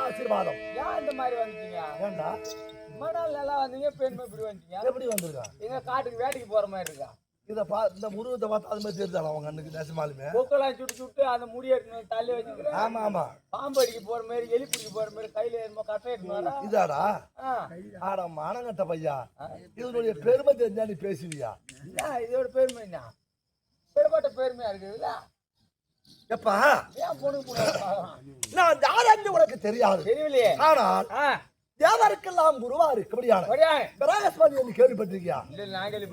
ஆசீர்வாதம். ஏன் இந்த மாதிரி வந்துட்டீங்க? ஏண்டா மணல் நல்லா வந்தீங்க, பெண் இப்படி வந்துட்டீங்க. எப்படி வந்திருக்கா? எங்க காட்டுக்கு வேட்டைக்கு போற மாதிரி இருக்கா? இந்த உருவத்தை பார்த்தா அது மாதிரி தெரிஞ்சாலும் அவங்க கண்ணுக்கு நெசமாலுமே கொக்கெல்லாம் சுட்டு சுட்டு அந்த முடிய தள்ளி வச்சுக்கிறேன். ஆமா ஆமா பாம்பு அடிக்க போற மாதிரி, எலி பிடிக்க போற மாதிரி கையில என்னமோ கட்டை எடுத்துனாரா? இதாடா ஆடா மானங்கட்ட பையா, இதனுடைய பெருமை தெரிஞ்சா நீ பேசுவியா? இதோட பெருமை என்ன? பெருமாட்ட பெருமையா இருக்குதுல்ல? எப்பா ஏன் பொண்ணு நான் யாரும் உனக்கு தெரியாது, தெரியலையே. ஆனால் தேவருக்கெல்லாம் குருவா இருக்கும்படியான பிரகஸ்பதி என்று கேள்விப்பட்டிருக்கியா?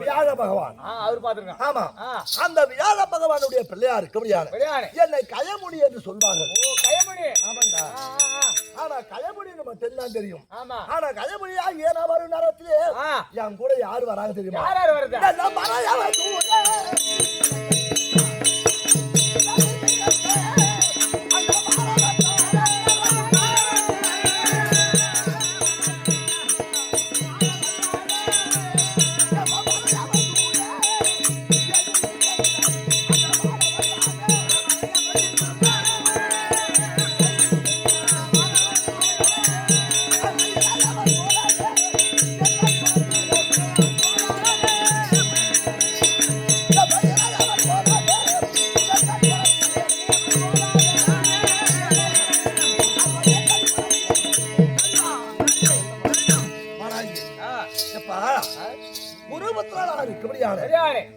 வியாழ பகவான் அவர் பாத்துருக்கேன். ஆமா, அந்த வியாழ பகவானுடைய பிள்ளையா இருக்கும்படியான என்னை கயமுடி என்று சொல்வார்கள். கயமுடி? ஆமாண்டா. ஆனா கயமுடி நம்ம தெல்லாம் தெரியும். ஆமா. ஆனா கயமுடியா ஏனா வரும் நேரத்திலே என் கூட யாரு வராங்க தெரியுமா? யார் வருது?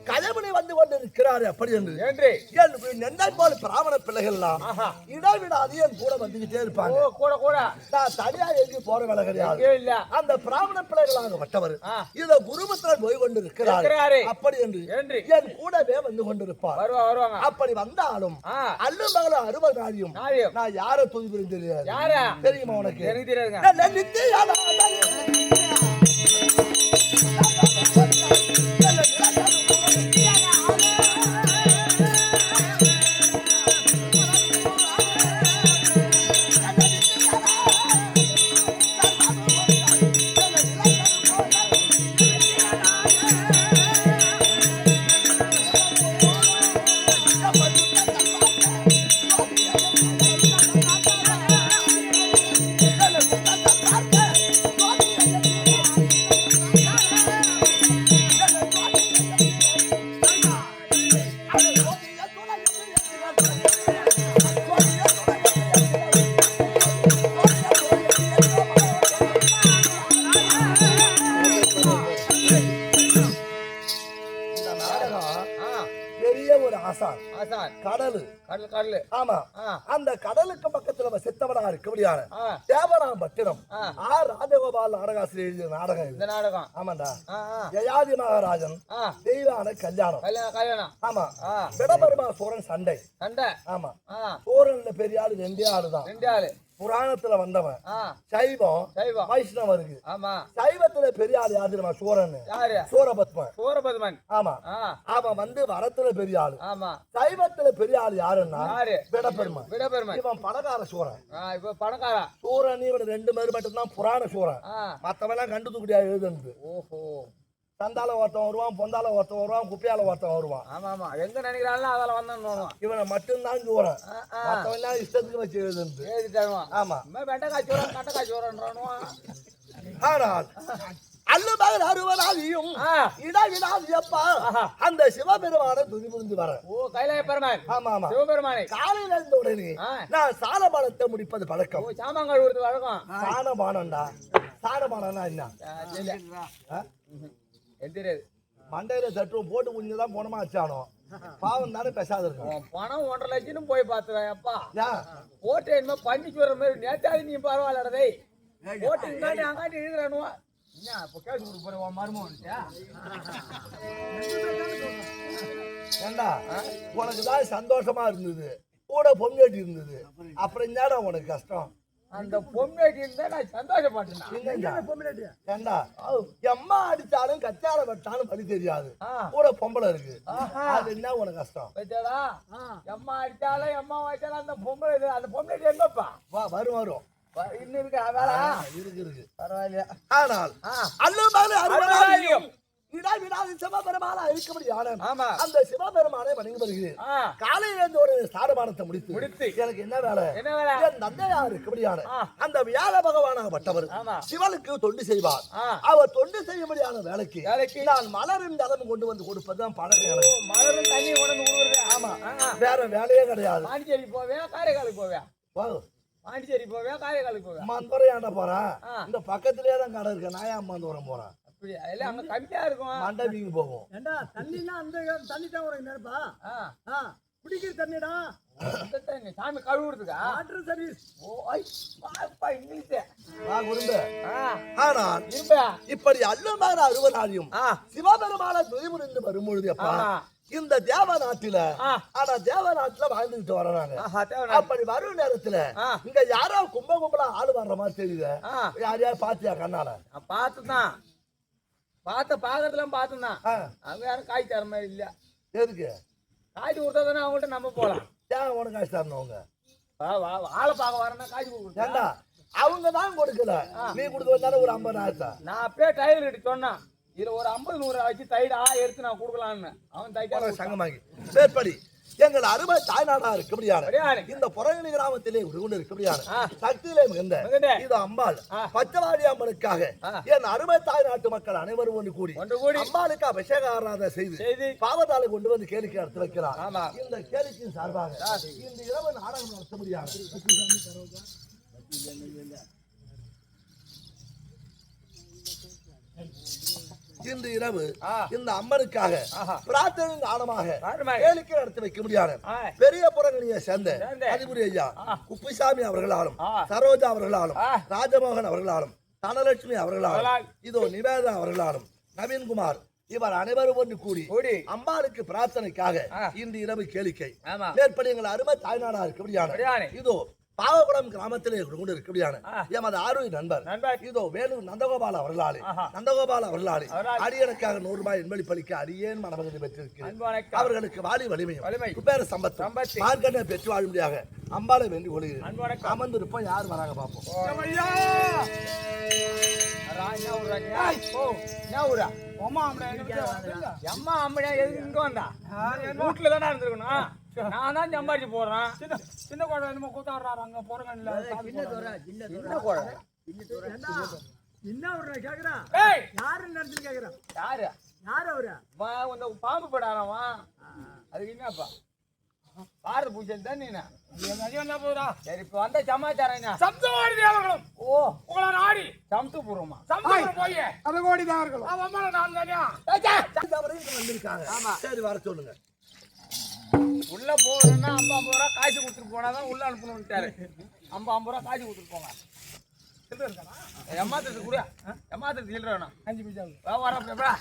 கயமுடி வந்து கொண்டிருக்கிறார். அப்படி என்று நெண்டை போல் பிராமண பிள்ளைகள் இடைவிடாது என் கூட வந்துகிட்டே இருப்பாங்க. நான் தனியா எங்க போற வேலை கிடையாது. அந்த பிராமண பிள்ளைகளாக வட்டவர் இத குருபுத்திரன் போய் கொண்டிருக்கிறார். அப்படி என்று என் கூடவே வந்து கொண்டிருப்பார். அப்படி வந்தாலும் அல்லு மகள 60 நாளையும் நான் யார துதிபுரியும் தெரியாது. தெரியுமா உனக்கு? கடலு. ஆமா, அந்த கடலுக்கு பக்கத்துல செத்தவனா இருக்கபடியான தேவராம் பட்டினம் ராஜகோபால் நாடகாசிரியர் எழுதிய நாடகம். இந்த நாடகம் ஆமாண்டா. ஜெயாதி மகாராஜன் தெய்வான கல்யாணம். ஆமா, விடபெருமா சோரன் சண்டை. ஆமா, சோரன்ல பெரிய ஆளு 2 ஆளுதான். புராணத்துல வந்தவன் சைவம் வைஷ்ணவம் இருக்கு. சைவத்துல பெரிய ஆளு யாரு தெரியுமா? சூரன். சூரபத்மன். ஆமா, அவன் வந்து வரத்துல பெரிய ஆளு. சைவத்துல பெரிய ஆளு யாருன்னா விடபெருமான். இவன் பணக்கார சூரன். சூரன் இவன் 2 பேர் மட்டும் தான் புராண சூரன். மத்தவன் எல்லாம் கண்டு தூக்கிட்டியா எழுதுனது. சந்தால ஒருத்தன் வருவான், பொந்தால ஒருத்தன் வருவான், குப்பையால ஒருத்தன் வருவான். ஆமா, எங்க நினைக்கிறாங்களோ அதால வந்தான். இவனை மட்டும்தான் சூரன். மத்தவன் இஷ்டத்துக்கு வச்சு எழுதுனது. ஆமா, வெண்டைக்காய் சோரன் கட்டக்காய் சோரன்றானுவான். ஆனால் அல்லுமகள் 60 நாளையும் இடாவிடாது எப்பா அந்த சிவபெருமானை துதி புரிந்து வர. கைலாய பெருமான். ஆமா ஆமா, சிவபெருமானை காலையில இருந்த உடனே நான் சாலபானத்தை முடிப்பது பழக்கம். சாமான்கள் ஊருக்கு வழக்கம். சாணபானம்டா. சாணபானம்னா என்ன தெரியாது. மண்டையில தட்டுவோம் போட்டு குஞ்சுதான் போனமா வச்சானோ பாவம் தானே பேசாத இருக்கும். பணம் 1.5 லட்சம் போய் பார்த்துவேன். அப்பா போட்டு என்ன பண்ணிக்கு வர மாதிரி நேத்தாதி நீ பரவாயில்லடே போட்டு அங்காட்டி எழுதுறானுவா. இப்போ கேட்டு கொடுக்க போற உன் மருமகன் வந்துட்டியா? ஏண்டா உனக்கு தான் சந்தோஷமா இருந்தது, கூட பொங்கேட்டி இருந்தது, அப்புறம் என்னடா உனக்கு கஷ்டம்? அந்த பொம்மைக்கு இருந்தா நான் சந்தோஷப்பட்டேன். ஏண்டா எம்மா அடிச்சாலும் கச்சால வெட்டாலும் வழி தெரியாது, கூட பொம்பளை இருக்கு, அது என்ன உனக்கு கஷ்டம்? எம்மா அடிச்சாலும் எம்மா வாய்ச்சாலும் அந்த பொம்பளை, அந்த பொம்மை எங்கப்பா வரும் வரும் இன்னும் இருக்கா? வேலை இருக்கு பரவாயில்லையா? ஆனால் அல்லுமாறு அருளாயும் சிவபெருமான இருக்க முடியாது. அந்த சிவபெருமானை வணங்கி வருகிறேன். காலையில இருந்து ஒரு சாரமானத்தை முடித்து எனக்கு என்ன வேலை? என் தந்தையார் இருக்க முடியாது. அந்த வியாழ பகவானாகப்பட்டவர் சிவனுக்கு தொண்டு செய்வார். அவர் தொண்டு செய்யும்படியான வேலைக்கு நான் மலரும் தளமும் கொண்டு வந்து கொடுப்பதுதான் பழக்கம். மலரும் தண்ணி கொண்டு கொடுக்குறது. ஆமா, வேற வேலையே கிடையாது. பாண்டிச்சேரி போவேன், காரைக்காலுக்கு போவேன். பாண்டிச்சேரி போவேன், காரைக்காலுக்கு போவேன். மந்தோரையாண்ட போறேன். இந்த பக்கத்திலேயே தான் கடை இருக்கு. நான் ஏன் மந்தோரம் போறேன்? அங்க கம்மியா இருக்கும். மண்டபிக்கு போகும். தண்ணினா அந்த தண்ணி தான் உனக்கு நினைப்பா? குடிக்கிற தண்ணிடா, சாமி கழுவுறதுக்கா? Water service. இங்கிலீஷ் ஆனால் இப்படி அல்லுமாறு அருவனாலையும் சிவபெருமான துதிமுறிந்து வரும்பொழுது அப்பா இந்த தேவ நாட்டில, ஆனா தேவ நாட்டுல வாழ்ந்துகிட்டு வர்றாங்க. அப்படி வரும் நேரத்துல இங்க யாரோ கும்பலா ஆளு வர்ற மாதிரி தெரியுது. யாரையாவது பாத்தியா கண்ணால? பாத்துதான் பாக்குறதுலாம் பாத்துதான். அவங்க யாரும் காய் தர மாதிரி இல்ல. எதுக்கு காய்ச்சி கொடுத்தா தானே அவங்கள்ட்ட நம்ம போலாம். ஏன் உனக்கு காசு தரணுங்க? ஆளை பார்க்க வரேன்னா காய்ச்சி கொடுக்குறா. அவங்க தான் கொடுக்கல, நீ கொடுக்க வந்தாலும் ஒரு 50,000. நான் அப்பயே டைலர் கிட்ட சொன்னேன், இதுல ஒரு 50-100 வச்சு தைடா எடுத்து நான் கொடுக்கலான்னு. அவன் தைக்க சங்கமாகி மேற்படி எங்கள் அருமை தாய்நாடா இருக்க முடியாது. இந்த புறங்கணி கிராமத்திலே உருகுண்டு இருக்க முடியாது. சக்தியிலே மிகுந்த இது அம்பாள் பச்சவாடி அம்மனுக்காக என் அருமை தாய் நாட்டு மக்கள் அனைவரும் ஒன்று கூடி அம்பாளுக்கு அபிஷேக ஆராதனை செய்து பாவத்தாலை கொண்டு வந்து கேளிக்கை நடத்தி வைக்கிறார். இந்த கேளிக்கையின் சார்பாக இந்த இரவு நாடகம் நடத்த முடியாது. இன்று இரவு இந்த அம்மனுக்காக பிரார்த்தனை காரணமாக கேளிக்கை நடத்தி வைக்க முடியாது. பெரிய புறங்கணியை சேர்ந்த அதிபுரி ஐயா குப்புசாமி அவர்களாலும், சரோஜா அவர்களாலும், ராஜமோகன் அவர்களாலும், தனலட்சுமி அவர்களாலும், இதோ நிவேதா அவர்களாலும், நவீன்குமார் இவர் அனைவரும் ஒன்று கூடி அம்பாளுக்கு பிரார்த்தனைக்காக இன்று இரவு கேளிக்கை மேற்படி எங்கள் அருமை தாய்நாடா இருக்க முடியாது. இதோ பாவகுளம் கிராமத்திலே கொண்டு இருக்கக்கூடியான எமது ஆரோக்கிய நண்பர் இதோ வேலூர் நந்தகோபால் அவர்களாலே அடியனுக்காக 100 ரூபாய் என்பளிப்பளிக்க அடியேன் மனமகிழ்ச்சி பெற்றிருக்கிறேன். அவர்களுக்கு வாலி வலிமையும் குபேர சம்பத்து மார்க்கண்ணை பெற்று வாழும்படியாக அம்பாளை வேண்டி கொள்கிறேன். அமர்ந்திருப்போம், யார் வராங்க பார்ப்போம். அம்மா அம்மா எதுக்கு இங்க வந்தா? வீட்டுல தானே இருந்திருக்கணும். நான் தான் சம்பாதிச்சு போடுறேன். சின்ன குழந்தை என்னமோ கூத்தாடுறாரு அங்க போறேன். பாம்பு படாரவா அதுக்கு என்னப்பா பாரத பூஜை தான் நீ என்ன போதா? சரி, இப்ப வந்த சமாச்சாரம் சம்சவாடி தேவர்களும் உங்களை நாடி சமத்து பூர்வமா போய் அதை கோடி தேவர்களும் நான் வந்திருக்காங்க. சரி, வர சொல்லுங்க. உள்ள போறேன்னா 50 ரூபா காசு கொடுத்துட்டு போனாதான் உள்ள அனுப்பணும்ட்டாரு. 50 ரூபா காசு கொடுத்துட்டு போங்க. எம்மாத்திரத்து கூட எம்மாத்திரத்து இல்லைண்ணா 5 பைசா வரப்பா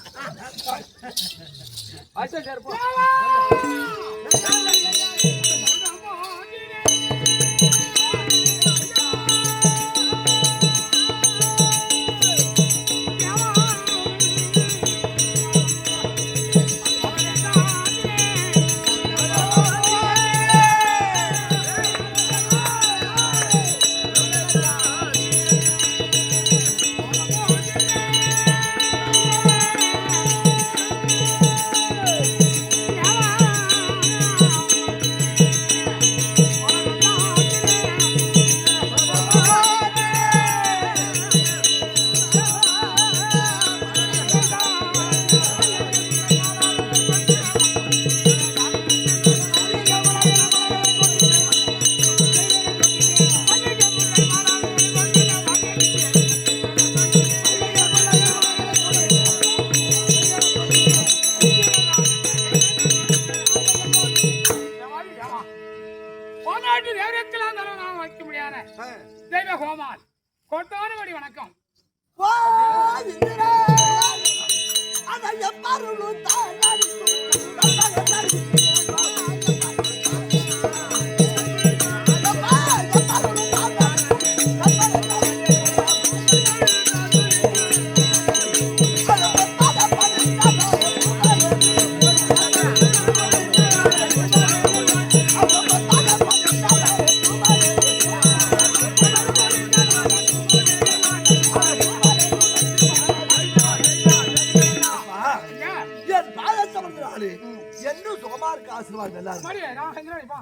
என்ன சுகமா இருக்கு ஆசீர்வாதம் எல்லாரும் மரியே நான் செஞ்சறேன் பா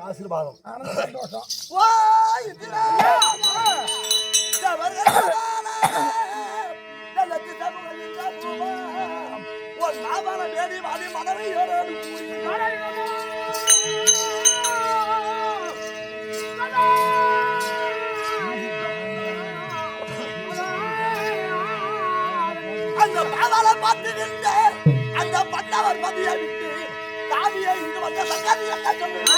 ஆசீர்வாதம் சந்தோஷம் அந்த பாதாள பார்த்துக்கின்ற அந்த பட்டவர் மதியை விட்டு தாவியை இங்கு வந்த சக்கரை சொல்லுங்க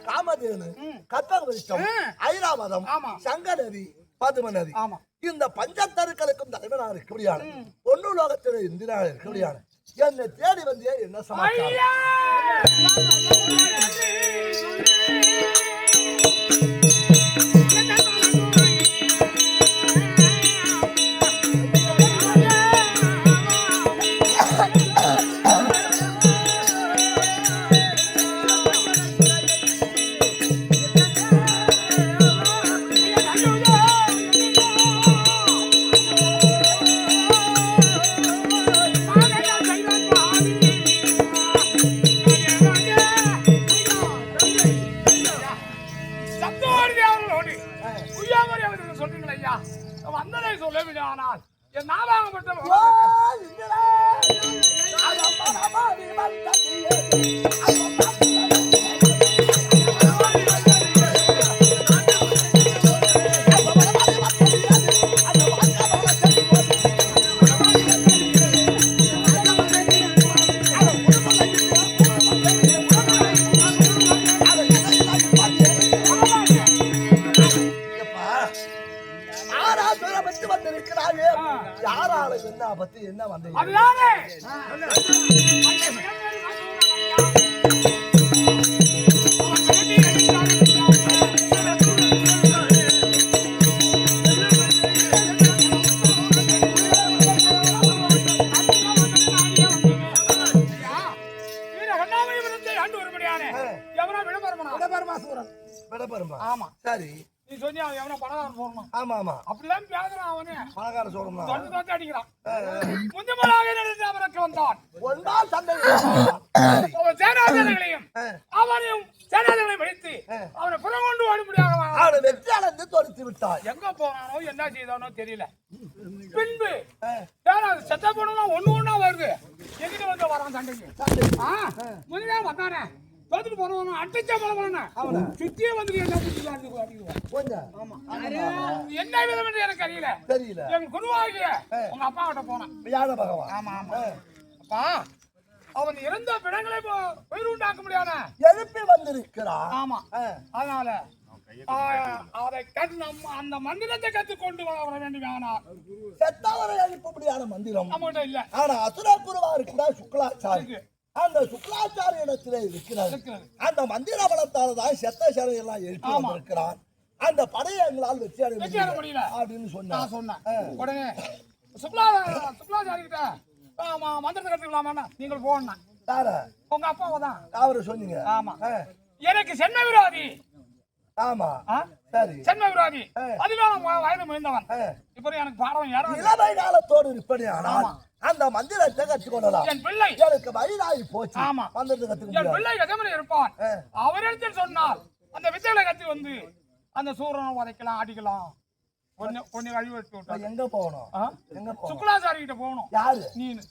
காமதேனு கற்பகவிருஷம் ஐராவதம் சங்கநதி பதுமநதி இந்த பஞ்சத்தருக்களுக்கும் தலைவனாக இருக்கக்கூடியான பொண்ணு லோகத்தில் இந்திராக இருக்கக்கூடியான என்னை தேடி வந்தே என்ன சமாச்சாரம் சொல்லவில்லையானால் என் நாவாகப்பட்ட யாரால என்ன பத்தி என்ன வந்தீங்க ஆமா சரி நீ சொன்னி அவன் எவனோ பணக்காரன் போடணும் ஆமா ஆமா அப்படிலாம் பேசுறான் அவனு பணக்காரன் சொல்லணும் தொண்டு தொட்டு அடிக்கிறான் முந்தமலாக நடந்து அவனுக்கு வந்தான் ஒன்றால் சண்டை அவன் சேனாதிகளையும் அவனையும் சேனாதிகளை படித்து அவனை புறம் கொண்டு ஓட முடியாத அவனை வெற்றி அடைந்து தொடுத்து விட்டான் எங்க போனானோ என்ன செய்தானோ தெரியல பின்பு செத்த போனா ஒண்ணு வருது எங்கிட்ட வந்து வரான் சண்டைக்கு முன்னே வந்தானே தோத்துட்டு போனவன் அட்டச்சா போன அவனை சுத்தியே வந்து என்ன விதம் என்று எனக்கு தெரியல என் குருவாகிய உங்க அப்பா கிட்ட போனேன் பகவான் ஆமா ஆமா அப்பா அவன் இறந்த பிணங்களை உயிர் உண்டாக்க முடியாத எழுப்பி வந்திருக்கிறான் ஆமா அதனால அதை அந்த மந்திரத்தை கற்றுக்கொண்டு வர வேண்டுமானால் செத்தவரை அழிப்பபடியான மந்திரம் நம்மகிட்ட இல்ல. ஆனா அசுர குருவா இருக்கிற சுக்லாச்சாரி அந்த சுக்லாச்சாரி இடத்திலே இருக்கிறார். அந்த மந்திர பலத்தால்தான் செத்த சிலை எல்லாம் எழுப்பி இருக்கிறார். அந்த படையை எங்களால் வெற்றி அடைய முடியல அப்படின்னு சொன்னேன். உடனே சுக்லாச்சாரி கிட்ட மந்திரத்தை கற்றுக்கலாமா நீங்கள் போனா உங்க அப்பாவை தான் அவரு சொன்னீங்க. ஆமா, எனக்கு சென்ம விரோதி. ஆமா, சரி, சென்ம விரோதி. 14 வயது முடிந்தவன். இப்ப எனக்கு பாடம் யாரும் இளமை காலத்தோடு இருப்படி. ஆனால் அந்த மந்திரத்தை கற்றுக்கொள்ளலாம். என் பிள்ளை எனக்கு வயதாகி போச்சு. ஆமா, மந்திரத்தை கற்றுக்க என் பிள்ளை எதமணி இருப்பான். அவரிடத்தில் சொன்னால் அந்த வித்தைகளை கற்று வந்து அந்த சூரனை உதைக்கலாம், அடிக்கலாம். கொஞ்சம் கழிவு எடுத்து விட்டா எங்க போகணும்? எங்க போகணும்? சுக்லாச்சாரி கிட்ட போகணும். யாரு? நீனு.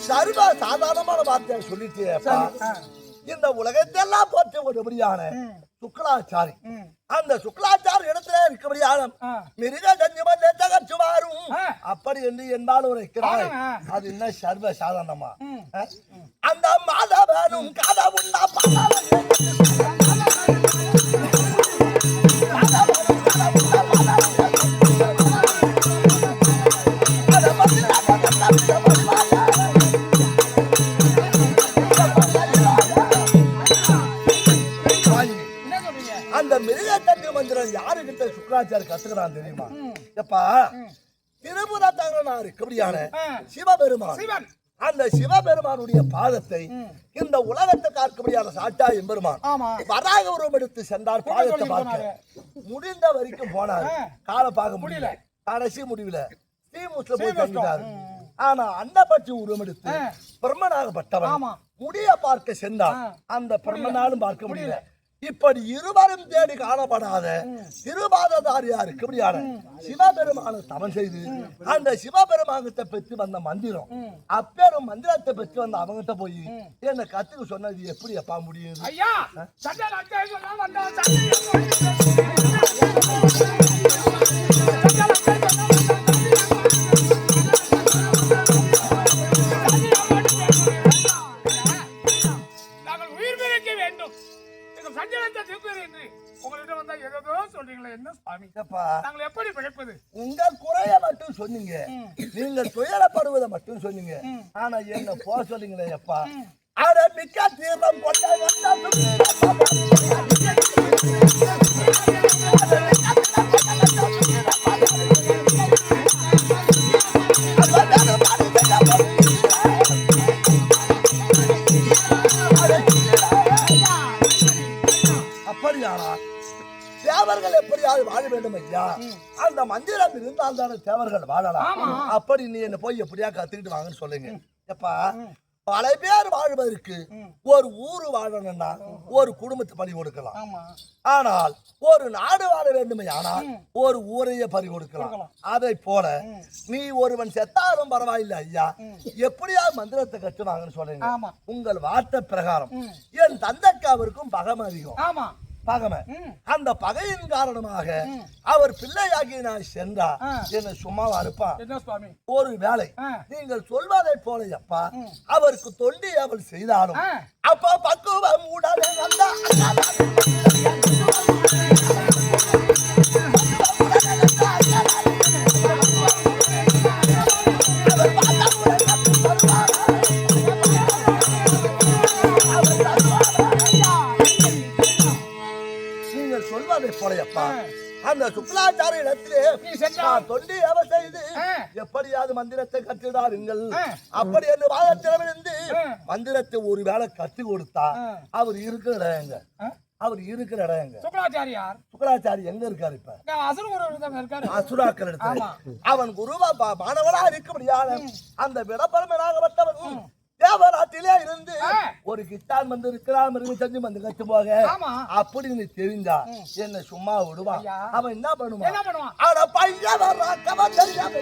சர்வ சாதாரணமான வார்த்தையை சொல்லிட்டு இந்த உலகத்தெல்லாம் போற்ற ஒருபடியான சுக்லாச்சாரி அந்த சுக்லாச்சாரி இடத்துல இருக்கபடியான மிருக கஞ்சுமாரும் அப்படி என்று என்பால் உரைக்கிறார். அது என்ன சர்வ சாதாரணமா? அந்த மாதவனும் கதவுண்டா அந்த மிருகத்தட்டு மந்திரம் யாருகிட்ட சுக்ராச்சாரி கத்துக்கிறான் தெரியுமா? எப்பா திருபுர தங்கனார் இருக்கபடியான சிவபெருமான் அந்த சிவபெருமானுடைய பாதத்தை இந்த உலகத்தை காக்கபடியான சாட்டா எம்பெருமான் வராக உருவம் எடுத்து சென்றார். பாதத்தை பார்க்க முடிந்த வரைக்கும் போனார். காலை பார்க்க முடியல. கடைசி முடிவுல ஸ்ரீமுஸ்ல போய் தங்கிட்டார். ஆனா அன்னபட்சி உருவம் எடுத்து பிரம்மனாகப்பட்டவன் முடிய பார்க்க சென்றார். அந்த பிரம்மனாலும் பார்க்க முடியல. இப்படி இருவரும் தேடி காணப்படாத திருபாததாரியா இருக்கபடியான சிவபெருமான தவம் செய்து அந்த சிவபெருமானத்தை பெற்று வந்த மந்திரம் அப்பேரும் மந்திரத்தை பெற்று வந்த அவங்கிட்ட போய் என்ன கத்துக்க சொன்னது எப்படி எப்பா முடியுது? ஐயா உங்கள் குறைய மட்டும் சொன்னீங்க, நீங்கள் துயரப்படுவதை மட்டும் சொன்னீங்க. ஆனா என்ன போக சொன்னீங்களே எப்பா? அட மிக்க தீர்த்தம் அப்படியானா தேவர்கள் எப்படியாவது வாழ வேண்டும் ஐயா. அந்த மந்திரம் இருந்தால் தானே தேவர்கள் வாழலாம். அப்படி நீ என்ன போய் எப்படியா கத்துக்கிட்டு வாங்கன்னு சொல்லுங்க. எப்பா பல பேர் வாழ்வதற்கு ஒரு ஊரு வாழணும்னா ஒரு குடும்பத்தை பறி கொடுக்கலாம். ஆனால் ஒரு நாடு வாழ வேண்டுமே ஆனால் ஒரு ஊரையே பறி கொடுக்கலாம். அதை போல நீ ஒருவன் செத்தாலும் பரவாயில்லை ஐயா, எப்படியா மந்திரத்தை கற்றுவாங்கன்னு சொல்லுங்க. உங்கள் வார்த்தை பிரகாரம் என் தந்தைக்கு அவருக்கும் பகம் அதிகம். பகமை அந்த பகையின் காரணமாக அவர் பிள்ளையாகி நான் சென்றா என்ன சும்மாவா இருப்பான்? ஒரு வேளை நீங்கள் சொல்வதை போல அப்பா அவருக்கு தொண்டி அவள் செய்தாலும் அப்பா பக்குவம் உடனே சொல்வதை போலையப்பா அந்த சுக்லாச்சார இடத்திலே தொண்டி அவ செய்து எப்படியாவது மந்திரத்தை கற்றுதாருங்கள் அப்படி என்று வாதத்திலிருந்து மந்திரத்தை ஒரு வேளை கற்று கொடுத்தா அவர் இருக்கிற இடம் எங்க? அவர் இருக்கிற இடம் எங்க? சுக்லாச்சாரி எங்க இருக்காரு? இப்ப அசுராக்கள் இடத்துல அவன் குருவா மாணவனா இருக்க முடியாத அந்த விடப்பரமனாகப்பட்டவன் தேவராட்டிலே இருந்து ஒரு கிட்டான் வந்து இருக்கிறான் மிருக செஞ்சு வந்து கத்து போக அப்படின்னு தெரிஞ்சா என்ன சும்மா விடுவான் அவன் என்ன பண்ணுவான் அவன பையன் வர்றான் கவன் தெரியாம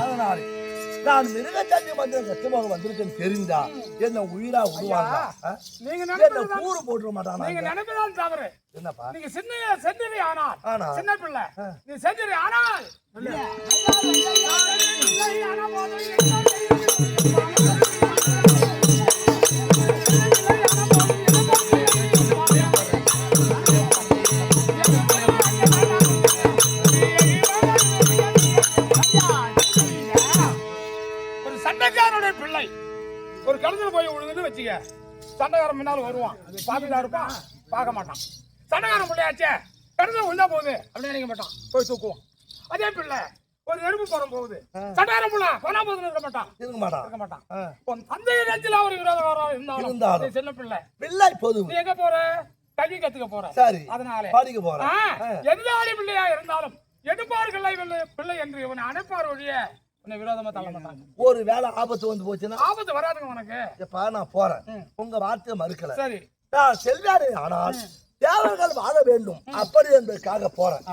அதனால நான் மிருக சந்தி மந்திரம் கட்டுமாக வந்திருக்கேன்னு தெரிஞ்சா என்ன உயிரா விடுவாங்க என்ன கூறு போட்டுற மாட்டானா நீங்க நினைப்பதான் தவறு. என்னப்பா நீங்க செஞ்சரி ஆனால் சின்ன பிள்ளை நீ செஞ்சரி ஆனால் ஒரு சண்டைக்காரனுடைய பிள்ளை ஒரு கழுத்துல போய் விழுதுன்னு வச்சுக்க, சண்டைக்காரன் முன்னால வருவான், பாத்துட்டா இருப்பான், பார்க்க மாட்டான். சண்டைக்காரன் பிள்ளையாச்சே கழுத்துல விழுந்தா போகுது அப்படின்னு நினைக்க மாட்டான், போய் தூக்குவான். அதே பிள்ளை ஒரு நெருப்பு போற போகுது, சண்டைக்காரன் பிள்ளை போனா போகுதுன்னு இருக்க மாட்டான். உன் தந்தைய நெஞ்சில ஒரு விரோதம் இருந்தாலும் சின்ன பிள்ளை பிள்ளை போதும். நீ எங்க போற? கல்வி கத்துக்க போற. சரி, அதனால படிக்க போறேன். எந்த ஆளி பிள்ளையா இருந்தாலும் எடுப்பார்கள் பிள்ளை என்று இவனை அனுப்பார் ஒழிய உன்னை விரோதமா தள்ள மாட்டாங்க. ஒரு வேளை ஆபத்து வந்து போச்சுன்னா? ஆபத்து வராதுங்க உனக்கு. எப்பா நான் போறேன், உங்க வார்த்தையை மறுக்கல. சரி, நான் செல்வாரே, ஆனால் தேவர்கள் வாழ வேண்டும் அப்படி என்பதற்காக போறேன்.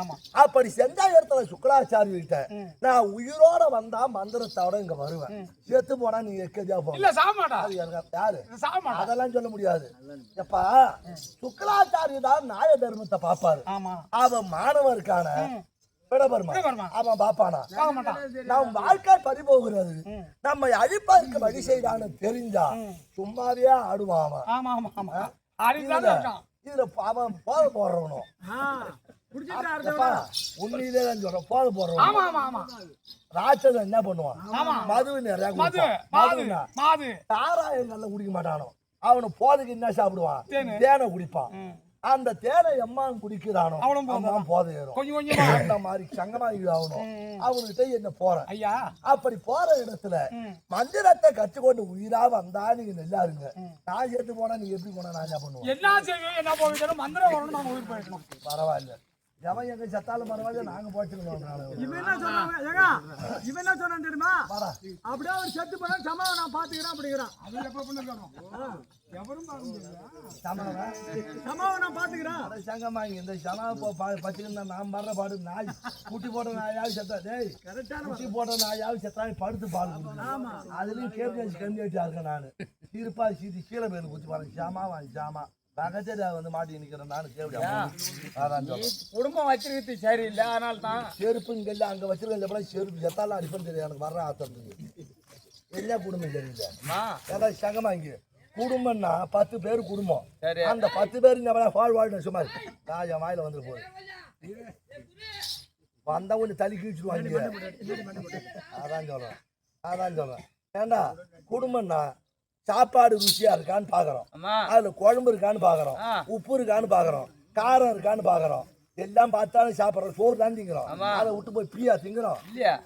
அப்படி செஞ்ச இடத்துல சுக்கராச்சாரி கிட்ட நான் உயிரோட வந்தா மந்திரத்தோட இங்க வருவேன், செத்து போனா நீங்க எக்கேஜா போங்க. யாரு அதெல்லாம் சொல்ல முடியாது. எப்பா சுக்கராச்சாரி தான் நியாய தர்மத்தை பாப்பாரு. அவன் மாணவருக்கான அவன் பாப்பானா? நம் வாழ்க்கை பறிபோகிறது, நம்ம அழிப்பதற்கு வழி செய்தான்னு தெரிஞ்சா சும்மாவே ஆடுவான். இதுல அவன் போத போடுறவனும் உண்மையிலே தான் சொல்றேன், போத போடுறவன் ராட்சசன் என்ன பண்ணுவான்? மது நிறைய சாராயங்கள்ல குடிக்க மாட்டானோ, அவனு போதைக்கு என்ன சாப்பிடுவான்? தேனை குடிப்பான். அந்த தேனை எம்மான் குடிக்கிறானோ அவன் போதை ஏறும். அந்த மாதிரி சங்கமாகி ஆகணும். அவனுக்கிட்ட என்ன போறேன் ஐயா. அப்படி போற இடத்துல மந்திரத்தை கற்றுக்கொண்டு உயிரா வந்தா நீங்க நல்லா இருங்க. நான் சேர்த்து போனா நீங்க எப்படி போனா நான் என்ன பண்ணுவேன்? என்ன செய்வோம்? என்ன போய் மந்திரம் வரணும், நாங்க உயிர் போயிடணும். பரவாயில்ல, எவன் எங்க சத்தாலும் பரவாயில்ல, நாங்க போச்சுக்கணும். இவன் என்ன சொன்னான் தெரியுமா? அப்படியே ஒரு செத்து போனா சமாவை நான் பாத்துக்கிறேன் அப்படிங்கிறான். அது எப்ப பண்ணிருக்கணும்? எவரும் சமாவை நான் பாத்துக்கிறேன். சங்கமா இந்த சமாவை பச்சுக்கிட்டு நான் வர்ற பாடு நாய் குட்டி போட்ட நாயாவது செத்தா, டேய் குட்டி போட்ட நாயாவது செத்தா படுத்து பால் குடிக்கணும். அதுலயும் கேட்டு கம்மி வச்சா இருக்கேன் நானு. இருப்பா சீதி கீழே போய் குச்சி பாருங்க, சாமா வாங்கி சாமா பகச்சேரி வந்து மாட்டி நிக்கிறேன் நானு. குடும்பம் வச்சிருக்கிறது சரியில்லை, அதனால தான் செருப்பு இங்க இல்ல, அங்க வச்சிருக்க செருப்பு செத்தாலும் அடிப்பேன் தெரியும். எனக்கு வர்ற ஆத்தத்துக்கு என்ன குடும்பம் தெரியல. ஏதாவது சங்கமா இங்க குடும்பம்னா 10 பேர் குடும்பம். அந்த 10 பேர் வாழ் சும்மா ராஜா வாயில வந்துட்டு போகுது வந்தா கொஞ்சம் தள்ளி கிழிச்சிடுவாங்க. அதான் சொல்றேன் ஏண்டா குடும்பம்னா சாப்பாடு ருசியா இருக்கான்னு பாக்குறோம், அதுல குழம்பு இருக்கான்னு பாக்குறோம், உப்பு இருக்கான்னு பாக்குறோம், காரம் இருக்கான்னு பாக்குறோம். எல்லாம் பார்த்தாலும் சாப்பிடுறோம், சோறு தான் திங்கிறோம். அதை விட்டு போய் பிரியா திங்கிறோம்.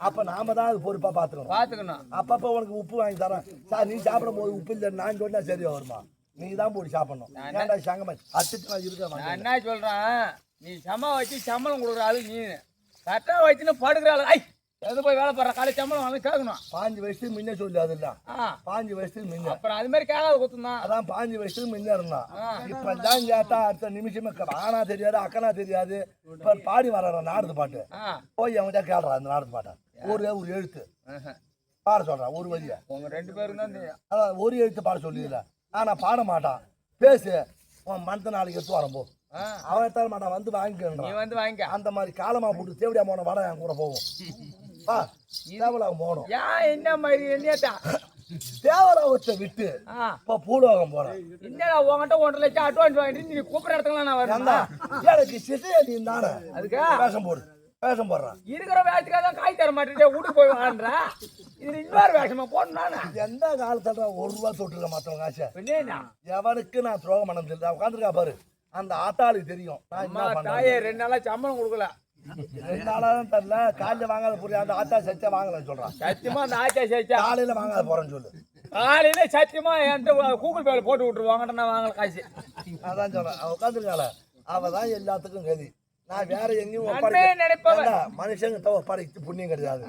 அப்ப நாம தான் அது பொறுப்பா பாத்துக்கணும். அப்பப்ப உனக்கு உப்பு வாங்கி தரேன் சார், நீ சாப்பிடும் போது உப்பு இல்லை நான் சொன்னா சரியா வருமா? நீ தான் போய் சாப்பிடணும். ஏன்டா சங்கமா அடிச்சுட்டு நான் இருக்கேன். என்ன சொல்றேன், நீ சம வச்சு சம்பளம் கொடுக்குற ஆளு, நீ கரெக்டா வச்சுன்னு படுக்கிற ஆளு. எது போய் வேலை போடுற காலை சம்பளம் வந்து கேட்கணும். 5 வருஷத்துக்கு முன்ன சொல்லு. அதெல்லாம் 5 வருஷத்துக்கு முன்ன. அப்புறம் அது மாதிரி கேட்காத கொடுத்துருந்தான். அதான் 5 வருஷத்துக்கு முன்ன இருந்தான். இப்ப தான் கேட்டா அடுத்த நிமிஷமே ஆனா தெரியாது அக்கனா தெரியாது. இப்ப பாடி வர்ற நாடத்து பாட்டு போய் அவன்கிட்ட கேடுறான். அந்த நாடத்து பாட்டை ஒரு எழுத்து பாட சொல்றான், ஒரு வரியா. உங்க 2 பேரும் தான் அதான் ஒரு எழுத்து பாட சொல்லிடல. ஆனா பாட மாட்டான். பேசு உன் மனத்தை நாளைக்கு எடுத்து வரம்போ. அவன் எடுத்தாலும் மாட்டான், வந்து வாங்கிக்க. அந்த மாதிரி காலமா போட்டு தேவடியா போன வட என் கூட போவோம். போனோம் என்ன மாதிரி தேவலோகத்தை விட்டு இப்ப பூலோகம் போறேன். உங்ககிட்ட 1.5 லட்சம் அட்வான்ஸ் வாங்கிட்டு நீ கூப்பிட இடத்துல நான் வரேன். எனக்கு சிசையா நீ தானே அதுக்கு வேஷம் போடுறான். இருக்கிற வேஷத்துக்காக தான் காய் தர மாட்டேன், வீட்டுக்கு போய் வாங்குற. இது இன்னொரு வேஷமா போடணும். எந்த காலத்துல 1 ரூபா தொட்டுருக்க மத்தவங்க காசை எவனுக்கு நான் துரோகம் பண்ண தெரியல. உட்காந்துருக்கா பாரு, அந்த ஆத்தாளுக்கு தெரியும். தாயே 2 நாளா சம்பளம் கொடுக்கல. 2 நாளா தான் தரல. காலையில வாங்காத புரிய அந்த ஆத்தா சச்சா வாங்கலன்னு சொல்றான். சத்தியமா அந்த ஆச்சா சச்சா காலையில வாங்காத போறேன்னு சொல்லு. காலையில சத்தியமா என்கிட்ட கூகுள் பேல போட்டு விட்டுருவாங்க, நான் வாங்கல காசு. அதான் சொல்றேன். உட்காந்துருக்கால அவதான் எல்லாத்துக்கும் கதி. நான் வேற எங்கேயும் மனுஷங்கிட்ட ஒப்படைச்சு புண்ணியம் கிடையாது.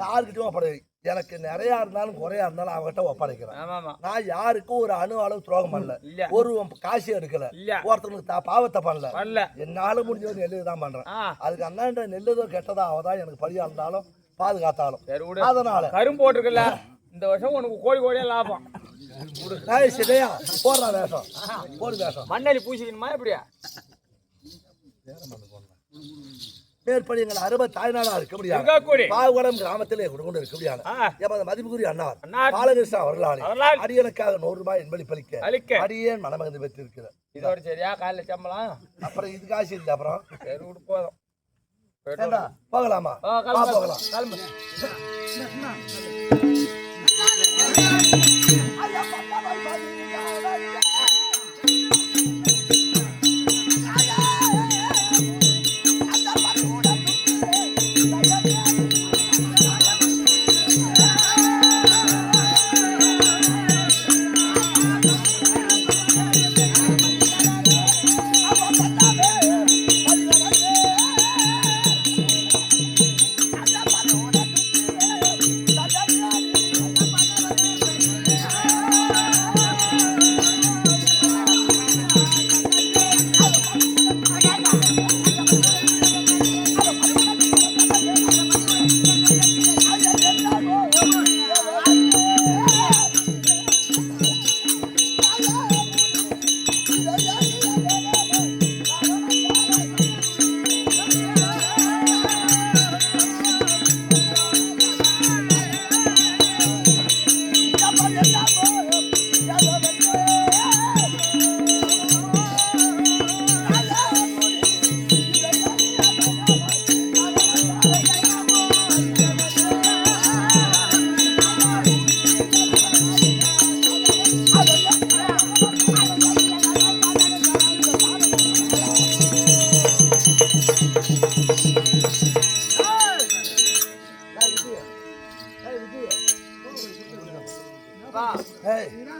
யாருக்கிட்டும் ஒப்படை எனக்கு நிறைய இருந்தாலும் குறையா இருந்தாலும் அவங்ககிட்ட ஒப்படைக்கிறேன். நான் யாருக்கும் ஒரு அணு அளவு துரோகம் பண்ணல, ஒரு காசு எடுக்கல, ஒருத்தனுக்கு பாவத்தை பண்ணல. என்னால முடிஞ்ச ஒரு நெல்லு தான் பண்றேன். அதுக்கு அண்ணாண்ட நெல்லுதோ கெட்டதோ அவதான் எனக்கு பழியா இருந்தாலும் பாதுகாத்தாலும். அதனால கரும் போட்டுருக்கல இந்த வருஷம் உனக்கு கோடி கோடியா லாபம். சரியா போடுறா வேஷம், போடு வேஷம். மண்ணலி பூசிக்கணுமா எப்படியா? மேற்படி எங்கள் அருமை தாய்நாடா இருக்க முடியாது. பாகுடம் கிராமத்திலே கொண்டு இருக்க முடியாது. மதிப்புக்குரிய அண்ணார் பாலகிருஷ்ணா அவர்களால் அடியனுக்காக 100 ரூபாய் என்பதை பலிக்க அடியேன் மனமகிழ்ந்து பெற்றிருக்கிறார். இதோட சரியா காலைல சம்பளம். அப்புறம் இது காசு இல்லை. அப்புறம் சரி விட்டு போதும். போகலாமா? போகலாம்.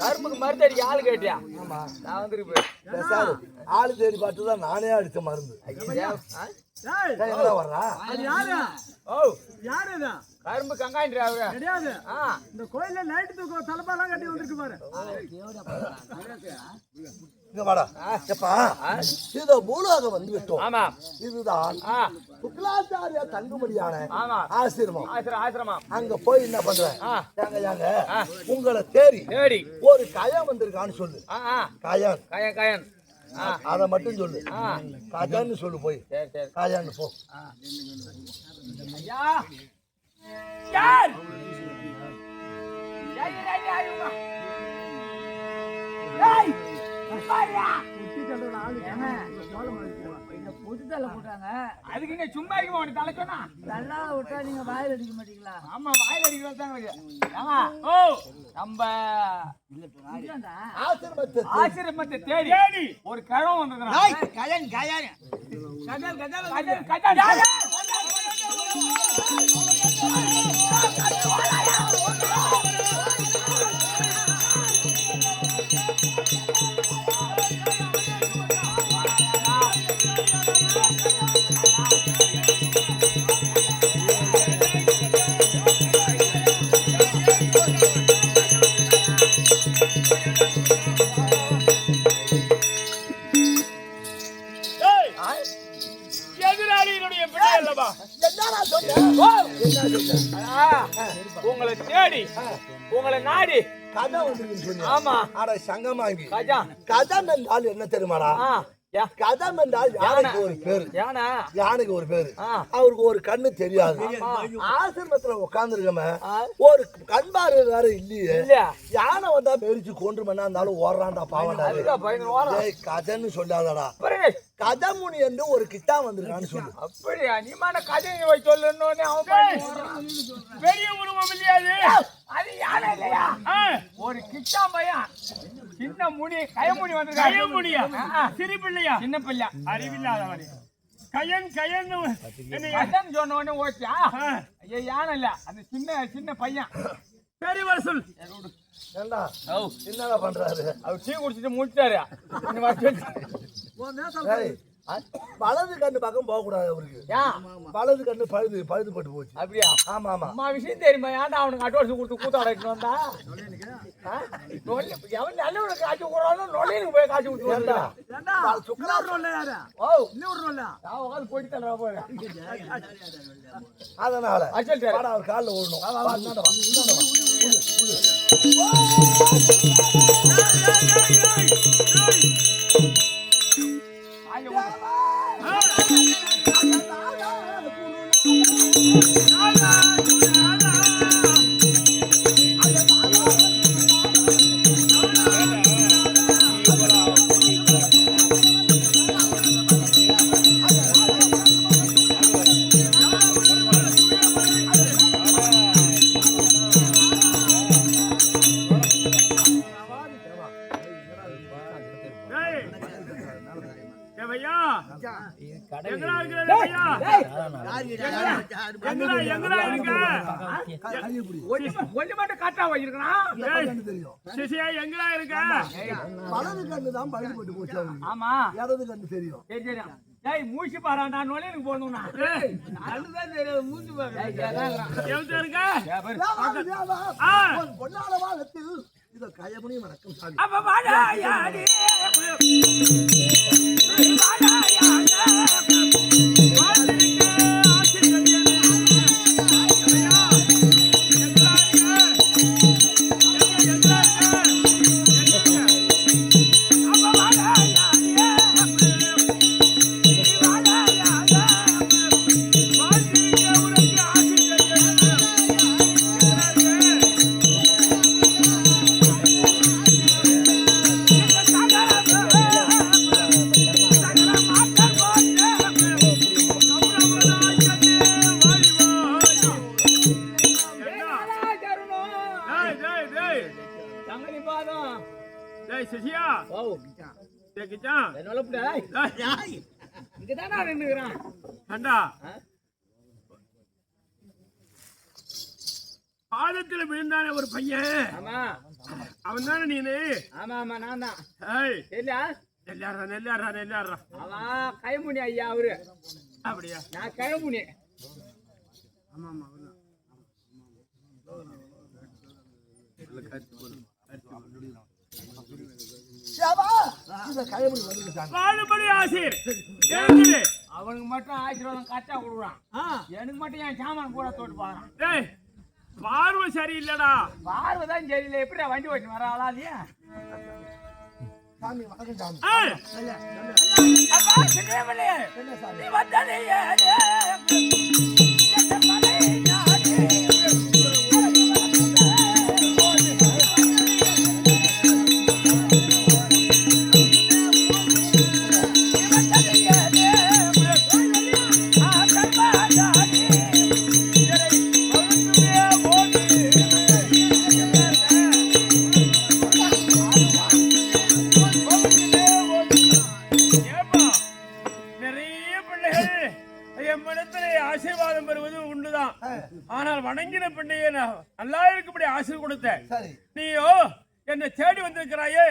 கரும்புக்கு மருந்து அடிக்க ஆளு கேட்டியா? நான் வந்துருக்கு ஆளு தேடி பார்த்துதான் நானே அடிச்ச மருந்து. கரும்பு கங்காயின்றா கிடையாது. இந்த கோயில்ல லைட் தூக்கம் தலப்பாலாம் கட்டி வந்திருக்கு பாரு. இங்க வாடா. எப்பா இதோ பூலோகம் வந்து விட்டோம். ஆமா, இதுதான் சுக்லாச்சாரியா தங்கும்படியான ஆசிரமம். ஆசிரமம். அங்க போய் என்ன பண்றேன்? உங்களை தேடி ஒரு கயன் வந்திருக்கான்னு சொல்லு. கயன் கயன் கயன் அத மட்டும் சொல்லு. கஜன்னு சொல்லு. போய் கஜன்னு போ. அதுக்கு இங்க சும்மா இருக்க தலை சொன்னா நல்லா விட்டா நீங்க வாயில் அடிக்க மாட்டீங்களா? ஆமா, வாயில் அடிக்கிறதான். நம்ம ஆசிரமத்தை தேடி ஒரு கிழவன் வந்திருக்கான். கஜன் கஜன் கஜன் கஜன் கஜன் உங்களை தேடி உங்களை நாடி கதை வந்து. ஆமா, அட சங்கமாங்கி கஜன் கதம் என்றால் என்ன தெரியுமாடா? கதம் என்றால் யானைக்கு ஒரு பேரு. யானைக்கு ஒரு பேரு. அவருக்கு ஒரு கண்ணு தெரியாது. ஆசிரமத்துல உட்கார்ந்து இருக்கம ஒரு கண்பாரு வேற இல்லையே. யானை வந்தா மெரிச்சு கொண்டு மண்ணா இருந்தாலும் ஓடுறான்டா பாவண்டா. கதன்னு சொல்லாதடா. கதமுனி என்று ஒரு கிட்டா வந்திருக்கான்னு சொல்லு. அப்படியா? நீ மான கதை சொல்லணும்னு பெரிய உருவம் இல்லையாது. அது யானை இல்லையா? ஒரு கிட்டா பையன் சின்ன முடி கயமுடி வந்து கயமுடியா? சிறு பிள்ளையா? சின்ன பிள்ளை அறிவில்லாதவனே. கயன் கயன் கயன் சொன்ன உடனே ஓச்சா? ஐயா யானை இல்ல, அந்த சின்ன சின்ன பையன். சரி வர சொல். என்னடா என்னடா பண்றாரு? அவர் டீ குடிச்சிட்டு முடிச்சாரு. உன் மேசால ஏய், வலது கண்ணு பக்கம் போக கூடாது அவருக்கு. ஏன் வலது கண்ணு பழுது பட்டு போச்சு. அப்படியா ஆமா ஆமா. அம்மா விஷயம் தெரியுமா ஏன்டா அவனுக்கு அட்வான்ஸ் கொடுத்து கூத்த அடைக்கணும் வந்தா எவன் நல்லவனுக்கு காய்ச்சி விடுறாலும் நொழினுக்கு போய் காய்ச்சி விட்டு ஏண்டா? ஏண்டா சுக்கரார் ரோல்ல யாரு ஓ இன்னொரு ரோல்ல நான் உட்காந்து போயிட்டு தர போறேன் அதனால அச்சல் சார் வாடா, அவர் காலில் ஓடணும். வா, இந்தாண்ட வா, இந்தாண்ட வா. உள்ள, உள்ள. கொஞ்சம் மட்டும் காட்டா வச்சிருக்கான் தெரியும். வலது கண்ணு தான் பழுது பட்டு போச்சு அவருக்கு. ஆமா இடது கண்ணு தெரியும். சரி சரி ஏய் மூச்சு பாறான்டா நொழினுக்கு போகணும்னா அதுதான் தெரியாது மூச்சு உன் பொன்னால வாகத்தில் இத கயமணி வணக்கம் சாமி. அப்ப வாடாயாடி பாதத்துல விழுந்தானே ஒரு பையன், அவன் தானே நீனு? ஆமா ஆமா நான் தான் நெல்லாடுறா நெல்லாடுறா நெல்லாடுறா. அவன் கைமுனி ஐயா அவரு. அப்படியா? நான் கைமுனி. ஆமா ஆமா. வாழும்படி ஆசிர் அவனுக்கு மட்டும் ஆசீர்வாதம் கரெக்டா கொடுக்குறான். எனக்கு மட்டும் என் சாமான் கூட தோட்டு பாக்குறான். டேய், பார்வை சரியில்லடா. பார்வைதான் சரியில்லை. எப்படியா வண்டி ஓட்டி வர ஆளாதியா? சாமி வணக்கம் சாமி. அப்பா சின்னமலே நீ வந்ததே ஏதே மலை நாடி ஆசீர்வாதம் பெறுவது உண்டுதான். ஆனால் வணங்கின பெண்ணையே நல்லா இருக்கும்படி ஆசீர் கொடுத்த நீயோ என்னை தேடி வந்திருக்கிறாயே.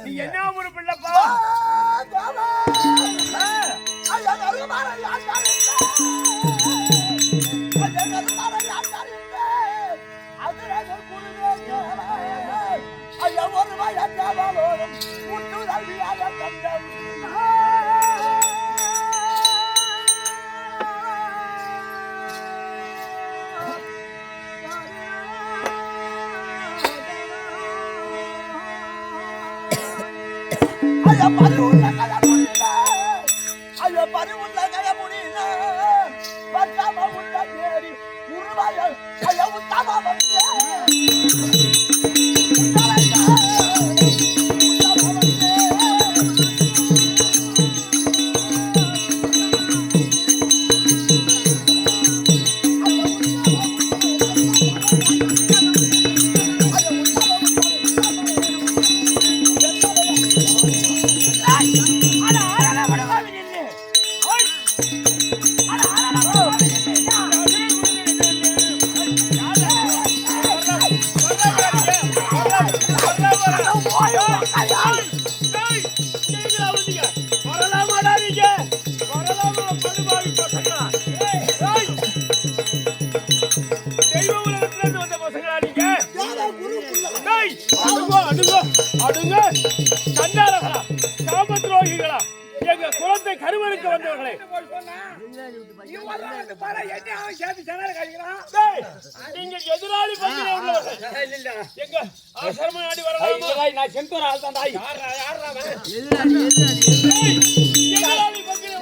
நீ என்ன ஒரு பிள்ளைப்பா? ஐயா வரலாமாடா நீங்க வரலாமா படுபாவி பசங்களா ஏய் தெய்வ உலகத்துல இருந்து வந்த பசங்களா நீங்க டேய் அடுங்க சண்டாளர்களா சாம துரோகிகளா எங்க குலத்தை கருவறுக்க வந்தவர்களே நீங்க எதிராளி பகுதியில உள்ளவர்கள் எங்க ஆசிரம நாடி வரலாமா நான் செந்தூர் ஆள் தான் எதிராளி பகுதியில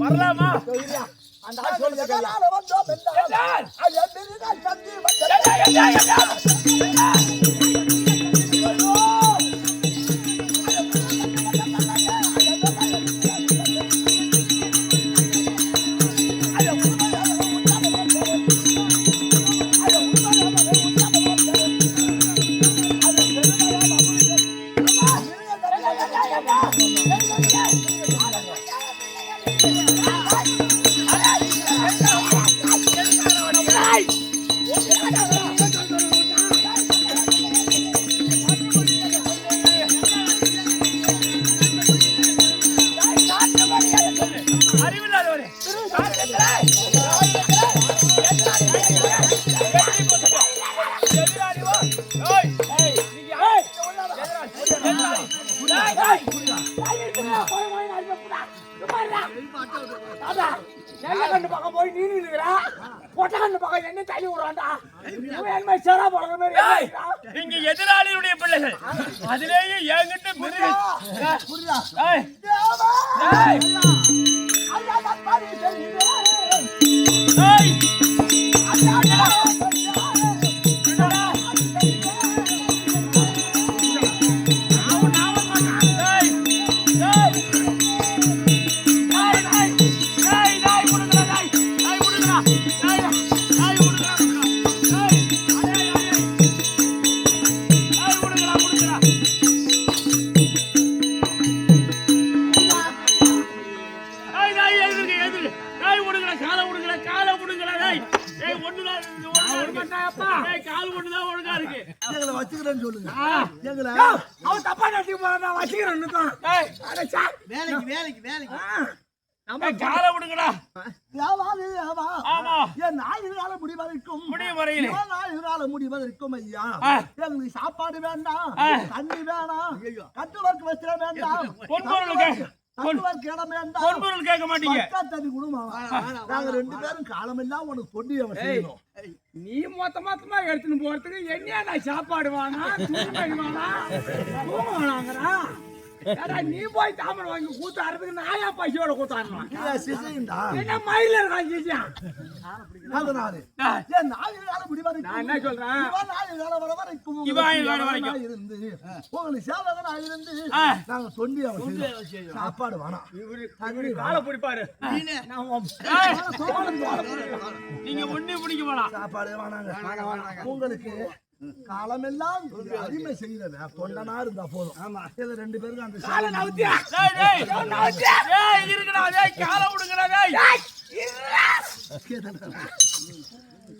வரலாமா அந்த ஆள் சொல்லுங்க நீங்க எதிராளியுடைய பிள்ளைகள் அதிலேயே என்கிட்ட முடிவதற்கும் ஐயா எங்களுக்கு சாப்பாடு வேண்டாம் தண்ணி வேணாம் கட்டுவர்க்கு வஸ்திரம் வேண்டாம் கேட்க மாட்டீங்க நாங்க 2 பேரும் காலமெல்லாம் உனக்கு கொண்டு செய்யணும் நீ மொத்தமா எடுத்துன்னு போறதுக்கு என்ன சாப்பாடு வேணா வேணாங்கிறா நீ போய் தாமரை வாங்கி கூத்தாடுறதுக்கு நாயா பசியோட கூத்தாடணும் என்ன மயில இருக்கான் என்ன சொல்றேன் இருந்து உங்களுக்கு சேவகனா இருந்து நாங்க சொல்லி சாப்பாடு வேணாம் காலை பிடிப்பாரு நீங்க ஒண்ணு பிடிக்க வேணாம் சாப்பாடு வேணாங்க உங்களுக்கு காலமெல்லாம் அடிமை செய்யல தொண்டனா இருந்தா போதும் ஆமா இது 2 பேருக்கு அந்த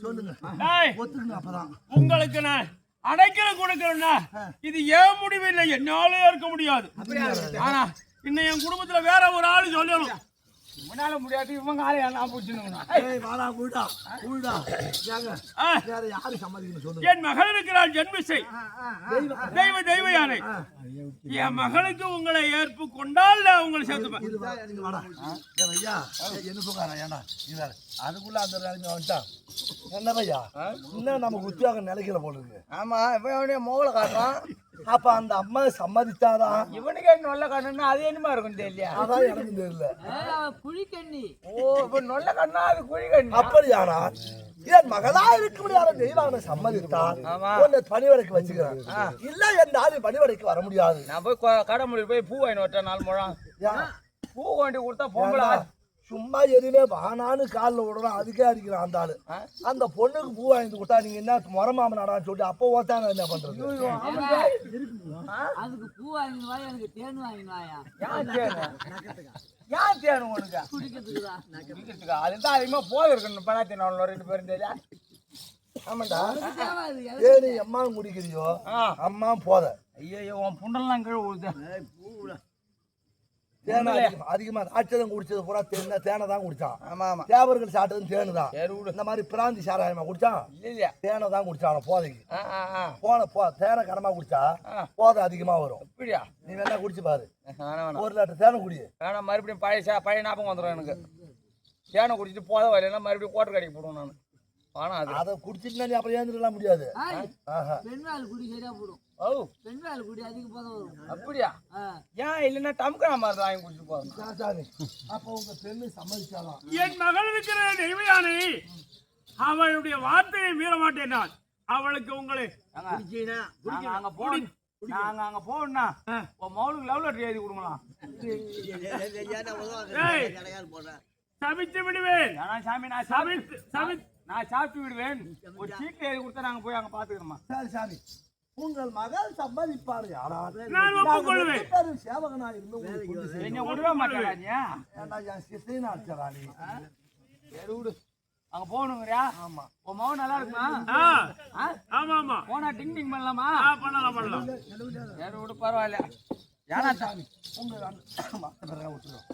சொல்லுங்க ஒத்துக்குங்க அப்பதான் உங்களுக்கு நான் அடைக்கல கொடுக்கணும்னா இது ஏன் முடிவு இல்லை என்னால இருக்க முடியாது ஆனா இன்னும் என் குடும்பத்துல வேற ஒரு ஆளு சொல்லணும் முன்னால முடியாது இவங்க ஆளை நான் என் மகள் இருக்கிறாள் ஜென்மிசை தெய்வ யானை என் மகளுக்கு உங்களை ஏற்பு கொண்டால் நான் உங்களை சேர்த்துப்பேன் அதுக்குள்ள அந்த வந்துட்டான் என்ன பையா இன்னும் நமக்கு உத்தியோகம் நிலைக்கல போல இருக்கு ஆமா இவன் மோகல காட்டுறான் அப்ப அந்த அம்மா சம்மதிச்சாதான் இவனுக்கு நொல்ல கண்ணுன்னா அது என்னமா இருக்கும் தெரியல அதான் எனக்கு தெரியல குழிக்கண்ணி இப்ப நொல்ல கண்ணா அது குழிக்கண்ணி அப்படியானா என் மகளா இருக்க முடியாத தெய்வான சம்மதித்தான் உன்னை பணிவடைக்கு வச்சுக்கிறேன் இல்ல என்னாலும் பணிவடைக்கு வர முடியாது நான் போய் கடைமுறை போய் பூ வாங்கி வரட்டேன் 4 முழம் பூ கொண்டு கொடுத்தா பொம்பளை சும்மா எதுவுமே வானான்னு காலில் விடுறான் அதுக்கே அடிக்கிறான் அந்த ஆளு அந்த பொண்ணுக்கு பூ வாங்கி கொடுத்தா நீங்க என்ன முறமாம நடான்னு சொல்லிட்டு அப்போ ஓத்தான என்ன பண்றது அதுக்கு பூ வாங்கினுவா எனக்கு தேன் வாங்கினுவாயா ஏன் தேனும் உனக்கு குடிக்கிறதுக்குதான் அதுதான் அதிகமா போயிருக்கணும் பணத்தின் 2 பேரும் தெரியல ஆமாண்டா உனக்கு தேவை அது. ஏன் நீ அம்மா குடிக்கிறியோ அம்மா போத ஐயோ உன் புண்டெல்லாம் கீழே ஊழுது. தேனை அதிகமா ஆச்சரியம் குடிச்சது பூரா தேனை தான் குடிச்சான். ஆமா ஆமா தேவர்கள் சாப்பிட்டது தேனு தான். சரி விடு. இந்த மாதிரி பிராந்தி சாராயமா குடிச்சான் இல்லையா தேனை தான் குடிச்சான் போதைக்கு. ஆ தேனை கடமா குடிச்சா போதை அதிகமா வரும். அப்படியா? நீ வேணா குடிச்சு பாரு. வேணாம் 1 லிட்டர் தேனை குடி. வேணாம் மறுபடியும் பழைய ஞாபகம் வந்துடும் எனக்கு. தேனை குடிச்சிட்டு போத வரலாம் மறுபடியும் கோட்டை கடைக்கு போடுவோம் நான். ஆனா அது அதை குடிச்சிட்டு நீ அப்புறம் ஏந்துடலாம் முடியாது. ஆஹா பெண்வாள் குடி சரியா போடும். ஓ பெண்வாள் குடி அதிக போதும் வரும். அப்படியா? ஏன் இல்லைன்னா டம்கரா மாதிரி வாங்கி குடிச்சு போறோம். சாமி அப்ப உங்க பெண்ணு சம்மதிச்சாலாம். என் மகள் இருக்கிற தெய்வயானை அவளுடைய வார்த்தையை மீற மாட்டேன் நான். அவளுக்கு உங்களை நாங்க போனா உன் மவுளுக்கு லவ் லெட்டர் எழுதி கொடுங்களாம். சபித்து விடுவேன். சாமி நான் சாப்பிட்டு விடுவேன். ஒரு சீட்டு எழுதி கொடுத்தா நாங்க போய் அங்க பாத்துக்கிறோமா. சரி சாமி உங்கள் மகள் சம்மதிப்பாரு. ஆனால் நான் ஒப்புக்கொள்வேன். சேவகனா இருந்து உங்களுக்கு கொண்டு செய். என்ன விடவே மாட்டேன். ஏன்டா என் சிசைன்னு அடிச்சா நீ. சரி விடு. அங்க போகணுங்கறியா? ஆமா உன் மகன் நல்லா இருக்குமா? ஆமா ஆமா போனா டிங் டிங் பண்ணலாமா? பண்ணலாம். சரி விடு பரவாயில்ல. ஏன்னா சாமி உங்க மத்த பிறகு விட்டுரும்.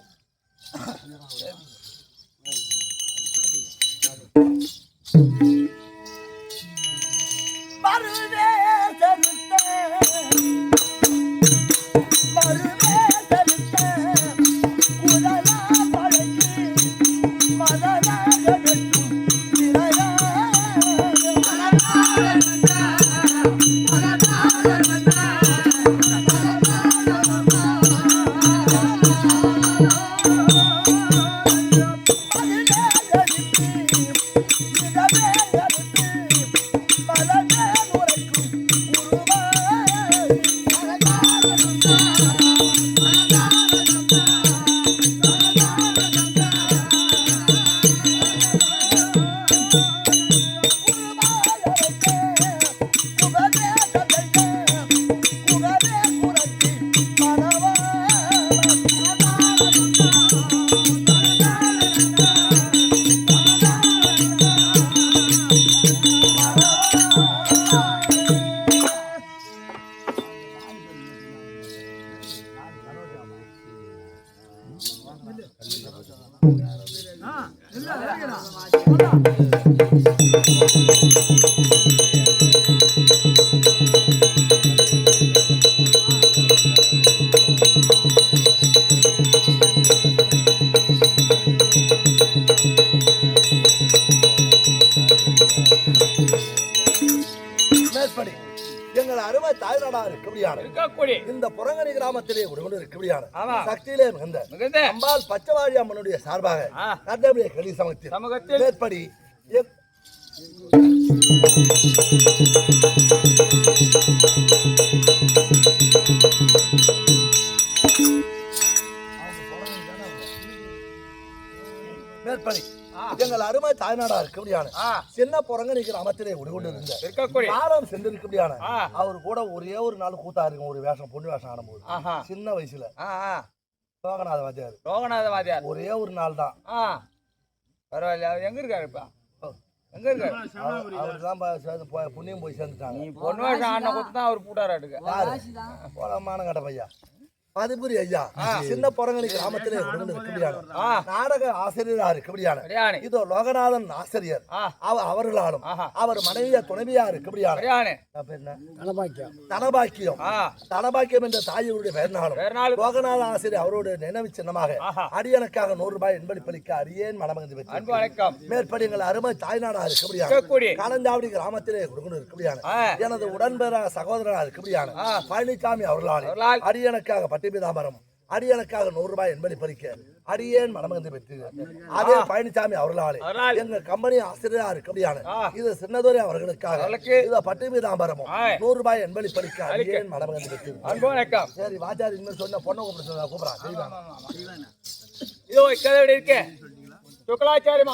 மேற்படி எங்கள் அருமை தாய்நாடா இருக்கபடியான இந்த புறங்கனி கிராமத்திலே உடனே இருக்கபடியான சக்தியிலே மிகுந்த அம்பாள் பச்சைவாழி அம்மனுடைய சார்பாக கர்த்தபடியை கலி சமூகத்தில் மேற்படி மேற்படி எங்கள் அருமை தாய்நாடா இருக்கபடியான சின்ன புறங்கனி கிராமத்திலே உடனே காலம் சென்றிருக்கபடியான அவர் கூட ஒரே ஒரு நாள் கூத்தா இருக்கும். ஒரு வேஷம் பொண்ணு வேஷம் ஆடும்போது சின்ன வயசுல லோகநாத வாத்தியார் ஒரே ஒரு நாள் தான். பரவாயில்ல. அவர் எங்க இருக்காரு இப்ப? எங்க இருக்காரு? அவருதான் புண்ணியம் போய் சேர்ந்துட்டாங்க. நீ பொண்ணு வேஷம் ஆடின கொடுத்து தான் அவர் கூட்டாராட்டுக்கு. போலமான கட்ட பையா மதிபுரி ஐயா சின்ன புறங்கனி கிராமத்திலே நாடக ஆசிரியரா இருக்கபடியான இதோ லோகநாதன் ஆசிரியர் அவர்களாலும் அவர் மனைவிய துணைவியா இருக்கபடியான தனபாக்கியம் தனபாக்கியம் என்ற தாயினுடைய பெயர்னாலும் லோகநாத ஆசிரியர் அவருடைய நினைவு சின்னமாக அடியனுக்காக 100 ரூபாய் என்பளிப்பளிக்க அடியேன் மனமகிழ்ந்து பெற்று மேற்படி எங்கள் அருமை தாய்நாடா இருக்கபடியான காலஞ்சாவடி கிராமத்திலே இருக்கபடியான எனது உடன்பெற சகோதரனா இருக்கபடியான பழனிசாமி அவர்களால் அடியனுக்காக பட்டிபிதாமரம் அடியனுக்காக 100 ரூபாய் என்பளிப்பளிக்க அடியேன் மனமகிழ்ந்து பெற்று அதே பழனிசாமி அவர்களாலே எங்க கம்பெனி ஆசிரியரா இருக்கபடியான இது சின்னதுரை அவர்களுக்காக இத பட்டிபிதாமரமும் 100 ரூபாய் என்பளிப்பளிக்க அடியேன் மனமகிழ்ந்து பெற்று. சரி வாத்தியார் இனிமேல் சொன்ன பொண்ணை கூப்பிடுறான். இதோ இக்கதை இருக்கேன் சுக்கலாச்சாரி